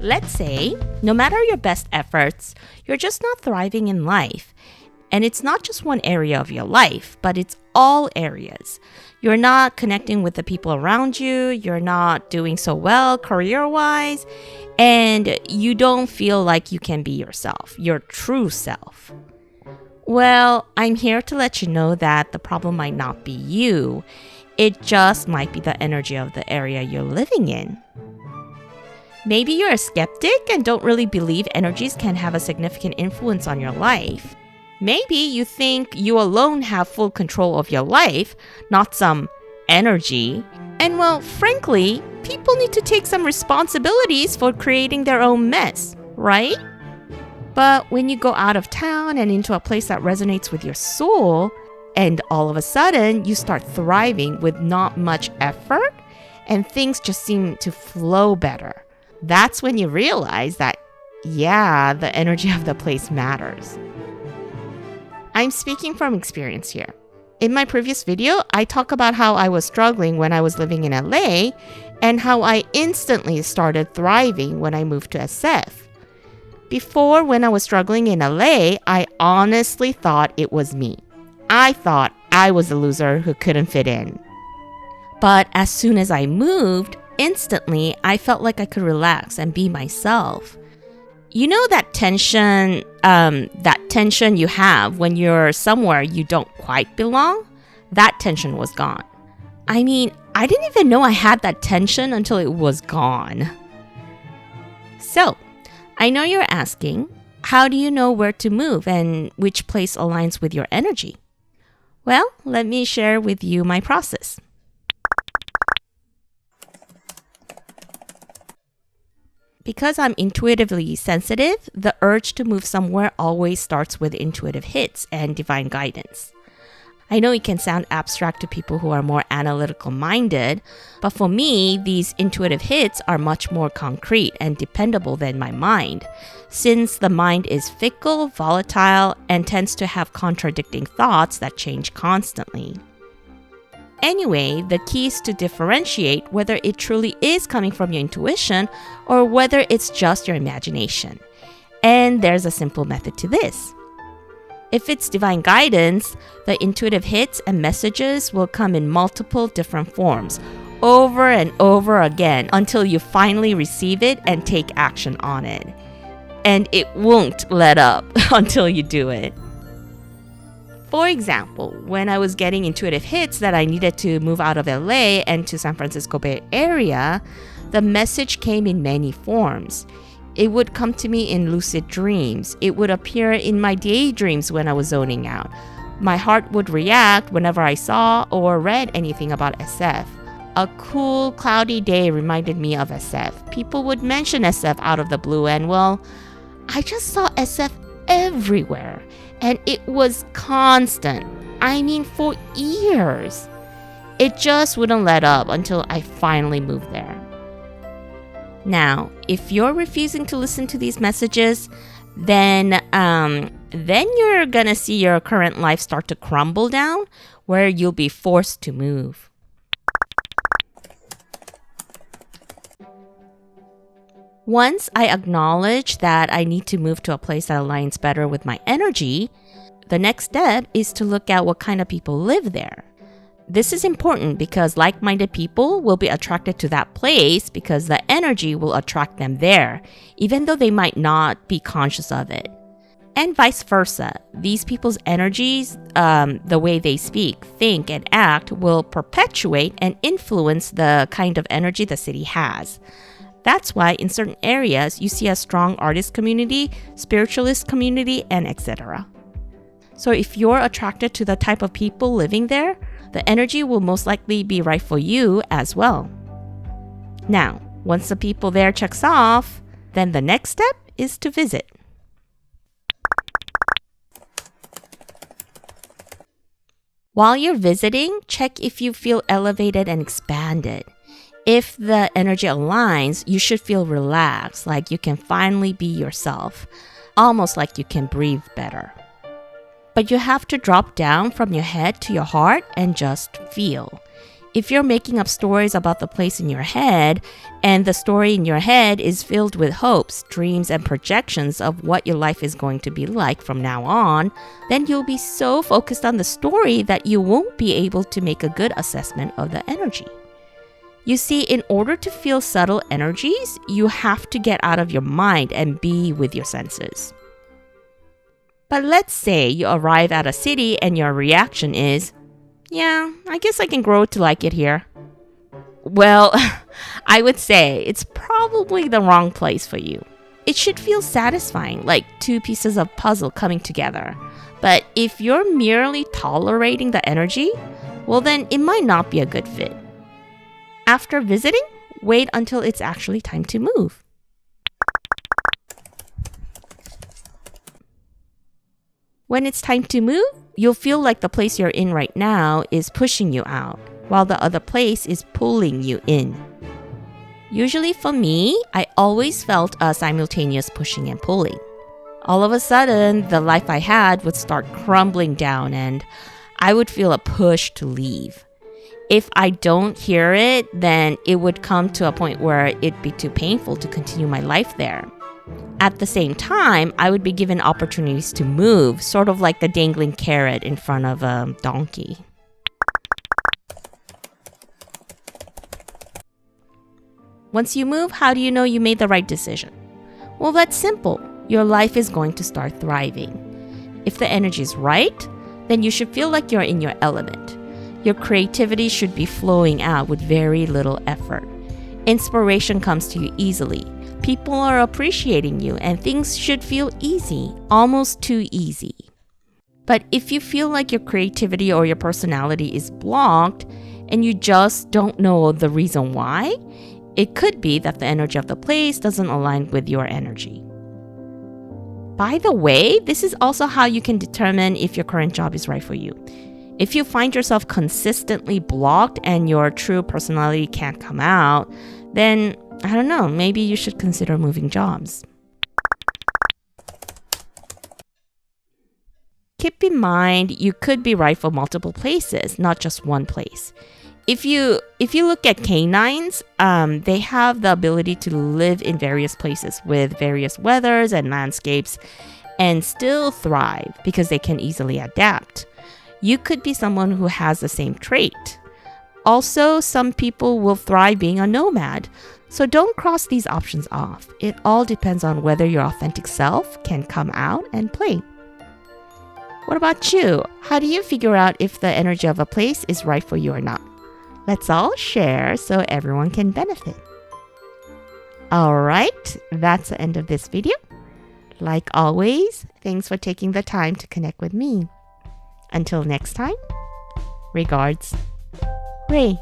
Let's say, no matter your best efforts, you're just not thriving in life. And it's not just one area of your life, but it's all areas. You're not connecting with the people around you, you're not doing so well career-wise, and you don't feel like you can be yourself, your true self. Well, I'm here to let you know that the problem might not be you. It just might be the energy of the area you're living in. Maybe you're a skeptic and don't really believe energies can have a significant influence on your life. Maybe you think you alone have full control of your life, not some energy. And well, frankly, people need to take some responsibilities for creating their own mess, right? But when you go out of town and into a place that resonates with your soul, and all of a sudden you start thriving with not much effort, and things just seem to flow better, that's when you realize that, yeah, the energy of the place matters. I'm speaking from experience here. In my previous video, I talk about how I was struggling when I was living in LA and how I instantly started thriving when I moved to SF. Before, when I was struggling in LA, I honestly thought it was me. I thought I was a loser who couldn't fit in. But as soon as I moved, instantly I felt like I could relax and be myself. You know that tension you have when you're somewhere you don't quite belong? That tension was gone. I mean, I didn't even know I had that tension until it was gone. So, I know you're asking, how do you know where to move and which place aligns with your energy? Well, let me share with you my process. Because I'm intuitively sensitive, the urge to move somewhere always starts with intuitive hits and divine guidance. I know it can sound abstract to people who are more analytical minded, but for me, these intuitive hits are much more concrete and dependable than my mind, since the mind is fickle, volatile, and tends to have contradicting thoughts that change constantly. Anyway, the key is to differentiate whether it truly is coming from your intuition or whether it's just your imagination. And there's a simple method to this. If it's divine guidance, the intuitive hits and messages will come in multiple different forms, over and over again until you finally receive it and take action on it. And it won't let up until you do it. For example, when I was getting intuitive hits that I needed to move out of LA and to San Francisco Bay Area, the message came in many forms. It would come to me in lucid dreams. It would appear in my daydreams when I was zoning out. My heart would react whenever I saw or read anything about SF. A cool, cloudy day reminded me of SF. People would mention SF out of the blue and, well, I just saw SF everywhere. And it was constant. I mean, for years. It just wouldn't let up until I finally moved there. Now, if you're refusing to listen to these messages, then you're gonna see your current life start to crumble down, where you'll be forced to move. Once I acknowledge that I need to move to a place that aligns better with my energy, the next step is to look at what kind of people live there. This is important because like-minded people will be attracted to that place because the energy will attract them there, even though they might not be conscious of it. And vice versa. These people's energies, the way they speak, think, and act will perpetuate and influence the kind of energy the city has. That's why in certain areas, you see a strong artist community, spiritualist community, and etc. So if you're attracted to the type of people living there, the energy will most likely be right for you as well. Now, once the people there checks off, then the next step is to visit. While you're visiting, check if you feel elevated and expanded. If the energy aligns, you should feel relaxed, like you can finally be yourself, almost like you can breathe better. But you have to drop down from your head to your heart and just feel. If you're making up stories about the place in your head, and the story in your head is filled with hopes, dreams, and projections of what your life is going to be like from now on, then you'll be so focused on the story that you won't be able to make a good assessment of the energy. You see, in order to feel subtle energies, you have to get out of your mind and be with your senses. But let's say you arrive at a city and your reaction is, yeah, I guess I can grow to like it here. Well, I would say it's probably the wrong place for you. It should feel satisfying, like two pieces of puzzle coming together. But if you're merely tolerating the energy, well then it might not be a good fit. After visiting, wait until it's actually time to move. When it's time to move, you'll feel like the place you're in right now is pushing you out, while the other place is pulling you in. Usually for me, I always felt a simultaneous pushing and pulling. All of a sudden, the life I had would start crumbling down and I would feel a push to leave. If I don't hear it, then it would come to a point where it'd be too painful to continue my life there. At the same time, I would be given opportunities to move, sort of like the dangling carrot in front of a donkey. Once you move, how do you know you made the right decision? Well, that's simple. Your life is going to start thriving. If the energy is right, then you should feel like you're in your element. Your creativity should be flowing out with very little effort. Inspiration comes to you easily. People are appreciating you and things should feel easy, almost too easy. But if you feel like your creativity or your personality is blocked and you just don't know the reason why, it could be that the energy of the place doesn't align with your energy. By the way, this is also how you can determine if your current job is right for you. If you find yourself consistently blocked and your true personality can't come out, then I don't know, maybe you should consider moving jobs. Keep in mind, you could be right for multiple places, not just one place. If you look at canines, they have the ability to live in various places with various weathers and landscapes and still thrive because they can easily adapt. You could be someone who has the same trait. Also, some people will thrive being a nomad. So don't cross these options off. It all depends on whether your authentic self can come out and play. What about you? How do you figure out if the energy of a place is right for you or not? Let's all share so everyone can benefit. Alright, that's the end of this video. Like always, thanks for taking the time to connect with me. Until next time, regards, Ray.